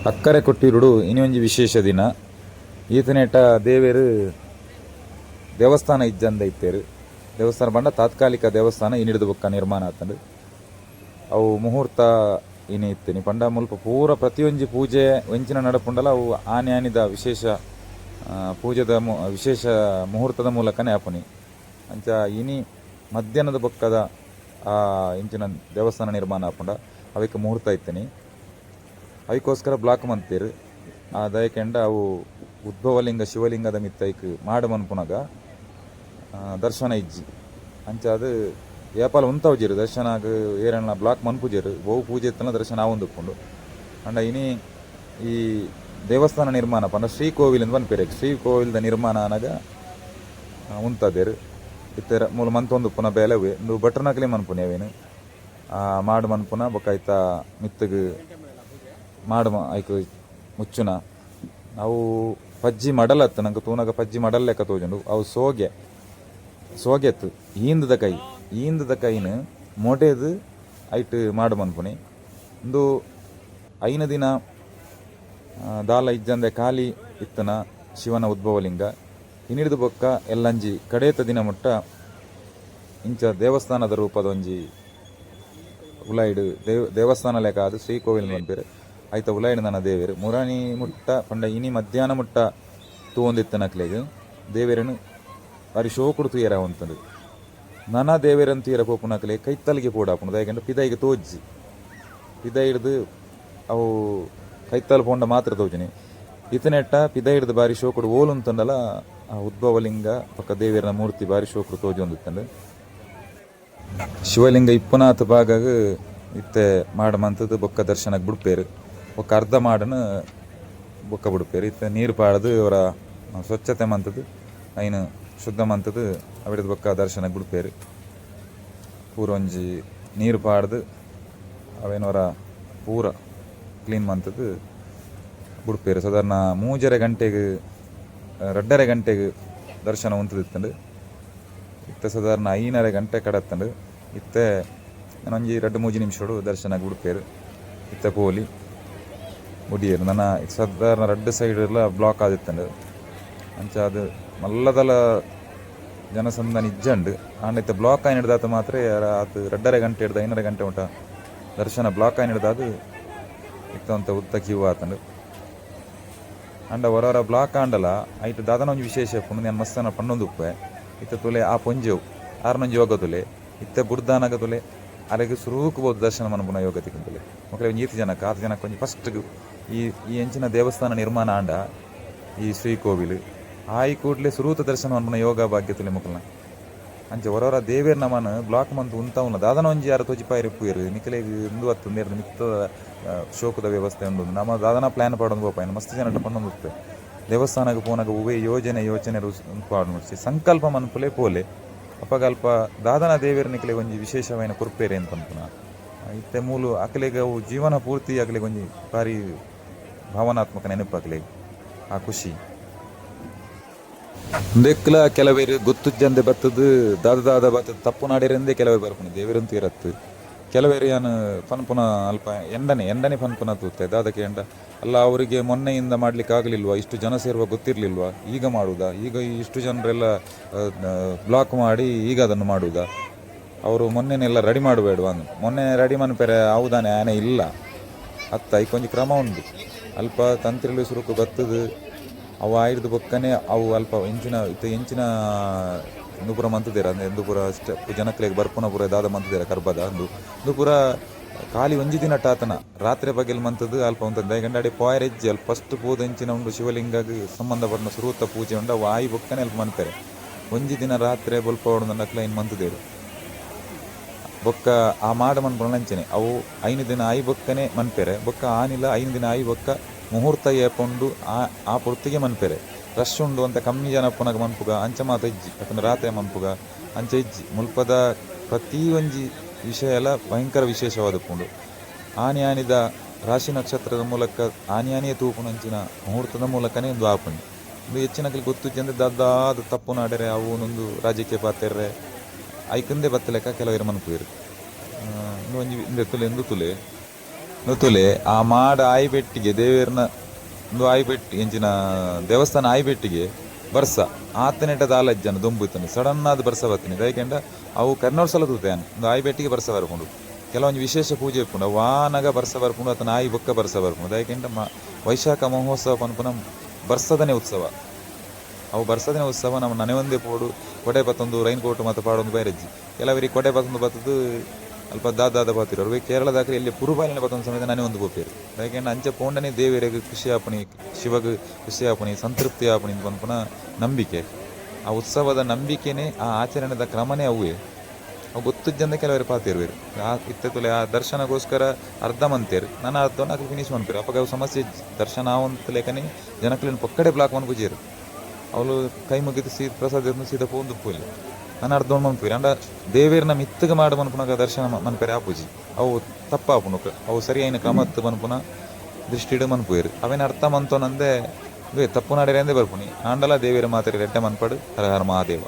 ಅಕ್ಕರೆ ಕೊಟ್ಟಿರುಡು ಇನ್ನೊಂಜಿ ವಿಶೇಷ ದಿನ ಈತನೇಟ ದೇವೇರು ದೇವಸ್ಥಾನ ಇಜ್ಜಂದ ಇತ್ತೇರು. ದೇವಸ್ಥಾನ ಬಂಡ ತಾತ್ಕಾಲಿಕ ದೇವಸ್ಥಾನ ಇನ್ನಿಡ್ದು ಬೊಕ್ಕ ನಿರ್ಮಾಣ ಆತಂಡು ಅವು ಮುಹೂರ್ತ ಇನಿ ಇತ್ತೇನಿ ಪಂಡ ಮುಲ್ಪ ಪೂರ ಪ್ರತಿಯೊಂಜಿ ಪೂಜೆ ವೆಂಚಿನ ನಡಪುಂಡಲ ಅವು ಆನೆ ಆನಿದ ವಿಶೇಷ ಪೂಜೆದ ವಿಶೇಷ ಮುಹೂರ್ತದ ಮೂಲಕನೇ ಆಪುನಿ ಅಂಚ ಇನಿ ಮಧ್ಯಾಹ್ನದ ಬೊಕ್ಕದ ಇಂಚಿನ ದೇವಸ್ಥಾನ ನಿರ್ಮಾಣ ಆಪುಂಡ ಅವಕ್ಕೆ ಮುಹೂರ್ತ ಇತ್ತೇನಿ. ಅದಕ್ಕೋಸ್ಕರ ಬ್ಲಾಕ್ ಮಂತೀರು ಆ ದಯಕೆಂಡ ಅವು ಉದ್ಭವಲಿಂಗ ಶಿವಲಿಂಗದ ಮಿತ್ತೈಕ್ ಮಾಡು ಮನ್ಪುನಗ ದರ್ಶನ ಇಜ್ಜಿ ಅಂಚ ಅದು ಏಪಾಲ ಉಂತವಜಿರು ದರ್ಶನಾಗ ಏರಣ್ಣ ಬ್ಲಾಕ್ ಮನ್ಪುಜರು ಬಹು ಪೂಜೆ ಇತ್ತಲ್ಲ ದರ್ಶನ ಆವೊಂದುಕೊಂಡು ಅಂಡ ಇನಿ ಈ ದೇವಸ್ಥಾನ ನಿರ್ಮಾಣ ಪಂಡ ಶ್ರೀಕೋವಿಲಿಂದ ಬಂದ್ಪೇರೆ ಶ್ರೀಕೋವಿಲ್ದ ನಿರ್ಮಾಣ ಅನಾಗ ಉಂತದೇರು ಇತ್ತರ ಮೂಲ ಮಂತೊಂದು ಪುನ ಬೇಲವೇ ಒಂದು ಬಟ್ರನಕಲಿ ಮನ್ಪುನೆ ಅವೇನು ಮಾಡು ಮನ್ಪುನ ಬೊಕ್ಕ ಮಿತ್ತಗ ಮಾಡು ಐಕ್ ಮುಚ್ಚುನ ಅವು ಪಜ್ಜಿ ಮಡಲತ್ತು ನಂಗೆ ತೂನಾಗ ಪಜ್ಜಿ ಮಡಲ್ ಲೆಕ್ಕ ತೋಜುಂಡು ಅವು ಸೋಗೆತ್ತು ಈಂದದ ಕೈನ ಮೊಟೆದು ಐಟ್ ಮಾಡು ಮನ್ಪುನಿ ಒಂದು ಐನ ದಿನ ದಾಲ ಇಜ್ಜಂದೆ ಖಾಲಿ ಇತ್ತನ ಶಿವನ ಉದ್ಭವಲಿಂಗ ಹಿನಿಡಿದು ಬೊಕ್ಕ ಎಲ್ಲಂಜಿ ಕಡೇತ ದಿನ ಮುಟ್ಟ ಇಂಚ ದೇವಸ್ಥಾನದ ರೂಪದ ಒಂಜಿ ಉಲಾಯ್ಡು ದೇವಸ್ಥಾನ ಲೆಕ್ಕ ಅದು ಶ್ರೀಕೋವಿಲ್ ಬಂದ್ಬೇರೆ ಆಯ್ತ ಉಲಾಯ್ಡು ನನ್ನ ದೇವೇರು ಮುರಾಣಿ ಮುಟ್ಟ ಪಂಡ ಇನಿ ಮಧ್ಯಾಹ್ನ ಮುಟ್ಟ ತೂವೊಂದಿತ್ತನಕ್ಲೆಗ್ ದೇವೇರನು ಬಾರಿ ಶೋಕುಡು ತೂಯರ ಅಂತಂದು ನನ ದೇವೇರನ್ ತೀರ ಪೋಪುನಕ್ಲೆ ಕೈತ್ತಲಿಗೆ ಪೋಡಾಪುಣದು ಯಾಕೆಂದ್ರೆ ಪಿದೈಗೆ ತೋಜ್ಜಿ ಪಿದ ಹಿಡ್ದು ಅವು ಕೈತ್ತಲ್ ಪೋಂಡ ಮಾತ್ರ ತೋಜನಿ ಇತನೆಟ್ಟ ಪಿದ ಹಿಡ್ದು ಬಾರಿ ಶೋಕುಡು ಓಲು ಅಂತಂದಲ್ಲ ಆ ಉದ್ಭವಲಿಂಗ ಪಕ್ಕ ದೇವೇರನ ಮೂರ್ತಿ ಬಾರಿ ಶೋಕುಡು ತೋಜೊಂದಿತ್ತಂಡು ಶಿವಲಿಂಗ ಇಪ್ಪನಾಥ ಭಾಗಗ ಇತ್ತೆ ಮಾಡ ಮಂತದ್ದು ಬೊಕ್ಕ ದರ್ಶನಕ್ಕೆ ಬಿಡ್ಪೇರು ಬೊಕ್ಕ ಅರ್ಧ ಮಾಡನ ಬೊಕ್ಕ ಬಿಡ್ಪೇರು ಇತ್ತೆ ನೀರು ಪಾಡದು ಅವರ ಸ್ವಚ್ಛತೆ ಮಂತದ್ದು ಐನು ಶುದ್ಧ ಮಂತದ್ದು ಅವಿಡದ ಬೊಕ್ಕ ದರ್ಶನಕ್ಕೆ ಬಿಡ್ಪೇರು ಪೂರ ಒಂಜಿ ನೀರು ಪಾಡ್ದು ಅವೇನವರ ಪೂರ ಕ್ಲೀನ್ ಮಂತದ್ದು ಬಿಡ್ಪೇರು ಸಾಧಾರಣ 3:30 ಗಂಟೆಗೆ 2:30 ಗಂಟೆಗೆ ದರ್ಶನ ಉಂತದಿತ್ತಂಡು ಇತ್ತೆ ಸಾಧಾರಣ 5:30 ಗಂಟೆ ಕಡತ್ತಂಡು ಇತ್ತೆ ಒಂಜಿ 2-3 ನಿಮಿಷಡು ದರ್ಶನಕ್ಕೆ ಬಿಡ್ಪೇರು ಇತ್ತೆ ಪೋಲಿ ಮುಡಿಯರು ನನ್ನ ಸಾಧಾರಣ 2 ಸೈಡ್ ಎಲ್ಲ ಬ್ಲಾಕ್ ಆದಿತ್ತಂಡು ಅಂಚ ಅದು ಮಲ್ಲದಲ ಜನಸಂದಣಿ ಇಜ್ಜಂಡು ಆಂಡ ಬ್ಲಾಕ್ ಆಯ್ನ ಹಿಡ್ದಾತ ಮಾತ್ರ ಆತು 2:30 ಗಂಟೆ ಹಿಡ್ದು 5:30 ಗಂಟೆ ಊಟ ದರ್ಶನ ಬ್ಲಾಕ್ ಆಯ್ನ ಹಿಡ್ದಾದು ಇತ್ತಂತ ಉದ್ದ ಕ್ಯೂ ಆತಂಡು ಅಂಡ ಹೊರ ಬ್ಲಾಕ್ ಆಂಡಲ ಐಟ್ ದಾದನ ಒಂಜಿ ವಿಶೇಷ ಪುಣ್ಯ ನಾನು ಮಸ್ತನ ಪಣ್ಣೊಂದು ಉಪ್ಪೆ ಇತ್ತ ತುಲೆ ಆ ಪೊಂಜೆವು ಆರ್ನೊಂಜಿ ಯೋಗ ತುಲೆ ಇತ್ತೆ ಬುಡ್ದಾನಾಗ ತುಲೆ ಅಲ್ಲಿಗೆ ಸುರೂಕಬಹುದು ದರ್ಶನ ಮನ್ಪುನ ಯೋಗ ತಿಕ್ಕಂತಲೆ ಮಕ್ಕಳು ಒಂಜಿ 7 ಜನಕ್ಕೆ 6 ಜನಕ್ಕೆ ಒಂಜಿ ಫಸ್ಟ್ಗೆ ಈ ಎಂಚಿನ ದೇವಸ್ಥಾನ ನಿರ್ಮಾಣ ಆಂಡ ಈ ಶ್ರೀಕೋವಿಲು ಆಯಿ ಕೂಡಲೇ ಸುರೂತ ದರ್ಶನ ಮನ್ಪುನ ಯೋಗ ಭಾಗ್ಯ ತುಲೆ ಮಕ್ಕಳನ್ನ ಅಂಚೆ ಹೊರವರ ದೇವೇರ್ ನಮನ ಬ್ಲಾಕ್ ಮಂತ್ ಉಂತವನ ದಾದನ ಒಂಜಿ 6 ತೋಜಿಪಾಯಿ ರಿಪ್ಪುಯರು ನಿಖಲೆಗೆ ಇಂದು ಹತ್ತು ನೇರ ಮಿತ್ತ ಶೋಕದ ವ್ಯವಸ್ಥೆ ಉಂಡು ನಮ್ಮ ದಾದನ ಪ್ಲಾನ್ ಪಾಡೊಂದು ಬೋಪಾಯನ ಮಸ್ತ್ ಜನ ಪಣ್ಣೊಂದು ದೇವಸ್ಥಾನಕ್ಕೆ ಪೋನಾಗ ಉವೆ ಯೋಚನೆ ಪಾಡು ಸಂಕಲ್ಪ ಮನ್ಪುಲೆ ಪೋಲೆ ಅಪಗಲ್ಪ ದಾದನ ದೇವೇರ್ ನಿಖಲೆ ಒಂಜಿ ವಿಶೇಷವಾದ ಕುರ್ಪೇರೆ ಅಂತ ಅನ್ಪುನ ಇತ್ತೆ ಮೂಲು ಅಕಲೆಗೆ ಅವು ಜೀವನ ಪೂರ್ತಿ ಅಕಲೆಗೆ ಒಂಜಿ ಭಾರಿ ಭಾವನಾತ್ಮಕ ನೆನಪು ಅಕಲೆಗೆ ಆ ಖುಷಿ ದೆಕ್ಕಲ ಕೆಲವೇರು ಗೊತ್ತುಜ್ಜಂದೆ ಬತ್ತದು ದಾದ ಬತ್ತದ ತಪ್ಪು ನಾಡಿರಂದೇ ಕೆಲವೇರು ಬರ್ಪುನ ದೇವರಂತೂ ಇರತ್ತು ಕೆಲವೇರು ಏನು ಪನ್ಪುನ ಅಲ್ಪ ಎಂಡನೆ ಪನ್ಪುನ ತೂತೆ ದಾದಕ್ಕೆ ಎಂಡ ಅಲ್ಲ ಅವರಿಗೆ ಮೊನ್ನೆಯಿಂದ ಮಾಡ್ಲಿಕ್ಕೆ ಆಗಲಿಲ್ವಾ ಇಷ್ಟು ಜನ ಸೇರುವ ಗೊತ್ತಿರಲಿಲ್ವಾ ಈಗ ಮಾಡುವುದಾ ಈಗ ಇಷ್ಟು ಜನರೆಲ್ಲ ಬ್ಲಾಕ್ ಮಾಡಿ ಈಗ ಅದನ್ನು ಮಾಡುವುದಾ ಅವರು ಮೊನ್ನೆನೆಲ್ಲ ರೆಡಿ ಮಾಡಬೇಡವಾ ಮೊನ್ನೆ ರೆಡಿ ಮನ್ಪೆರೆ ಹೌದಾನೆ ಆನೆ ಇಲ್ಲ ಅತ್ತ ಐಕೊಂಜಿ ಕ್ರಮ ಉಂಟು ಅಲ್ಪ ತಂತ್ರಿಲು ಸುರುಕು ಬತ್ತದು ಅವು ಆಯ್ದು ಬೊಕ್ಕನೆ ಅವು ಅಲ್ಪ ಎಂಚಿನ ಇಂದು ಮಂತದೇರ ಅಂದರೆ ಇಂದು ಪೂರ ಸ್ಟೆಪ್ ಜನಕ್ಲೆಗೆ ಬರ್ಪುನ ಪೂರ ದಾದ ಮಂತದೇರ ಕರ್ಬದ ಇಂದು ಪೂರ ಖಾಲಿ ಒಂಜಿ ದಿನ ಟಾತನ ರಾತ್ರಿ ಬಗೆಲ್ ಮಂತದ್ದು ಅಲ್ಪ ಒಂದು ಗಂಡಾಡಿ ಪಾಯರೆಜ್ಜಿ ಅಲ್ಪ ಫಸ್ಟ್ ಪೂದ ಎಂಚಿನ ಉಂಡು ಶಿವಲಿಂಗಗೆ ಸಂಬಂಧಪಟ್ಟ ಸುರೂತ ಪೂಜೆ ಉಂಡು ಅವು ಆಯಿ ಬೊಕ್ಕನೆ ಅಲ್ಪ ಮನ್ಪೆರೆ ಒಂಜಿ ದಿನ ರಾತ್ರಿ ಬೊಲ್ಪ ಹೊಡೆದ ನಕ್ಲ ಇನ್ನು ಮಂತದೇರು ಬೊಕ್ಕ ಆ ಮಾಡ ಮನ್ಪುಣಂಚನೆ ಅವು 5 ದಿನ ಆಯಿ ಬೊಕ್ಕನೆ ಮನ್ಪೆರೆ ಬೊಕ್ಕ ಆನಿಲ್ಲ 5 ದಿನ ಆಯಿ ಬೊಕ್ಕ ಮುಹೂರ್ತ ಏಪುಂಡು ಆ ಪೊರ್ತಿಗೆ ಮನ್ಪೆರೆ ರಶ್ ಉಂಡು ಅಂತ ಕಮ್ಮಿ ಜನ ಪುನಗ ಮನ್ಪುಗ ಅಂಚ ಮಾತ ಇಜ್ಜಿ ಯಾಕಂದ್ರೆ ರಾತ್ರಿ ಮನ್ಪುಗ ಅಂಚೆ ಇಜ್ಜಿ ಮುಲ್ಪದ ಪ್ರತಿ ಒಂಜಿ ವಿಷಯ ಎಲ್ಲ ಭಯಂಕರ ವಿಶೇಷವಾದ ಪುಂಡು ಆನಿದ ರಾಶಿ ನಕ್ಷತ್ರದ ಮೂಲಕ ಆನಿಯೇ ತೂಪುನಂಚಿನ ಮುಹೂರ್ತದ ಮೂಲಕನೇ ಒಂದು ಆಪುಂಡು ಇದು ಹೆಚ್ಚಿನಕ್ಲಿ ಗೊತ್ತುಜ್ಜಂದ್ರೆ ದಾದ ತಪ್ಪು ನಾಡ್ರೆ ಅವು ಒಂದೊಂದು ರಾಜಕೀಯ ಪಾತ್ರೆ ಐಕಂದೇ ಬತ್ತಲೆಕ್ಕ ಕೆಲವರು ಮನ್ಪುಯರು ಇನ್ನೊಂದು ಇಂದೆ ತುಲೆ ಗೊತ್ತುಲೆ ಆ ಮಾಡ ಆಯ್ಬೆಟ್ಟಿಗೆ ದೇವೇರ್ನ ಒಂದು ಆಯ್ಬೆಟ್ಟಿ ಎಂಚಿನ ದೇವಸ್ಥಾನ ಆಯ್ಬೆಟ್ಟಿಗೆ ಬರ್ಸ ಆತನೆಟ ದಾಲಜ್ಜನ ದೊಂಬುತ್ತಾನೆ ಸಡನ್ ಆದ ಬರ್ಸ ಬರ್ತೀನಿ ಯಾಕೆಂಡ ಅವು ಕರ್ನೂರು ಸಲ ತೂತಾನೆ ಒಂದು ಆಯ್ಬೆಟ್ಟಿಗೆ ಬರ್ಸ ಬರ್ಕೊಂಡು ಕೆಲವೊಂದು ವಿಶೇಷ ಪೂಜೆ ಇಪ್ಪುಂಡು ವಾನಗ ಬರ್ಸ ಬರ್ಕೊಂಡು ಆತನ ಆಯಿ ಬೊಕ್ಕ ಬರ್ಸ ಬರ್ಕೊಂಡು ಯಾಕೆಂಡ ವೈಶಾಖ ಮಹೋತ್ಸವ ಪನ್ಪುನ ಬರ್ಸದನೇ ಉತ್ಸವ ಅವು ಬರ್ಸದಿನ ಉತ್ಸವ ನಮ್ಮ ನನೆಯೊಂದೇ ಪೋಡು ಕೊಡೆ ಬತ್ತೊಂದು ರೈನ್ ಕೋಟ್ ಮತ್ತು ಪಾಡೊಂದು ಬೇರೆಜ್ಜಿ ಕೆಲವರಿಗೆ ಕೊಡೆ ಬತ್ತೊಂದು ಬತ್ತದು ಅಲ್ಪ ದಾದ ಬಾತಿರೋರು ಕೇರಳದಾಗ್ರೆ ಇಲ್ಲಿ ಪುರುಬಾಲಿನ ಬತ್ತೊಂದು ಸಮೇತ ನನೆ ಒಂದು ಗೋಪಿಯರು ಯಾಕೆಂದ್ರೆ ಅಂಚೆ ಪೋಂಡನೆ ದೇವರಿಗೆ ಖುಷಿ ಆಪಣಿ ಶಿವಗೆ ಖುಷಿ ಆಪಣಿ ಸಂತೃಪ್ತಿ ಆಪಣಿ ಅಂತ ಪನ್ಪುನ ನಂಬಿಕೆ ಆ ಉತ್ಸವದ ನಂಬಿಕೆನೇ ಆ ಆಚರಣೆದ ಕ್ರಮನೇ ಅವೇ ಅವು ಗೊತ್ತಿದ್ದಂದ ಕೆಲವರು ಪಾತಿರುವರು ಆ ಇತ್ತಲೆ ಆ ದರ್ಶನಗೋಸ್ಕರ ಅರ್ಧ ಮಂತೇರು ನಾನು ಅರ್ಧ ನಾಲ್ಕು ಫಿನಿಶ್ ಮಾಡ್ಬೇರು ಅಪ್ಪಾಗ ಅವು ಸಮಸ್ಯೆ ದರ್ಶನ ಅವಂತ ಲೇಖನಿ ಜನಕ್ಲಿನ ಪಕ್ಕಡೆ ಬ್ಲಾಕ್ ಮಾಡ್ಕೊಜೇರು ಅವಳು ಕೈ ಮುಗಿದು ಪ್ರಸಾದ ಸೀದಾ ಪೋಂದು ಪೋಲಿ ನಾನು ಅರ್ಧ ಮನ್ಪುರಿ ಅಂಡ ದೇವೇರ್ನ ಮಿತ್ತಗ ಮಾಡ ಮನ್ಪುನಾಗ ದರ್ಶನ ಮನ್ಪೇರೆ ಆಪುಜಿ ಅವು ತಪ್ಪಾಪುನು ಅವು ಸರಿಯಾಯಿನ ಕ್ರಮತ್ತು ಮನ್ಪುನ ದೃಷ್ಟಿಡು ಮನ್ಪುಯರು ಅವೇನು ಅರ್ಥ ಮಂತೋನಂದೆ ತಪ್ಪು ನಾಡಿರೆ ಅಂದೇ ಬರ್ಪುನಿ ಆಂಡಲ ದೇವೇರ ಮಾತಾಡಿ ರೆಡ್ಡೆ ಮನ್ಪಡು ಹರ ಹರ ಮಹಾದೇವ.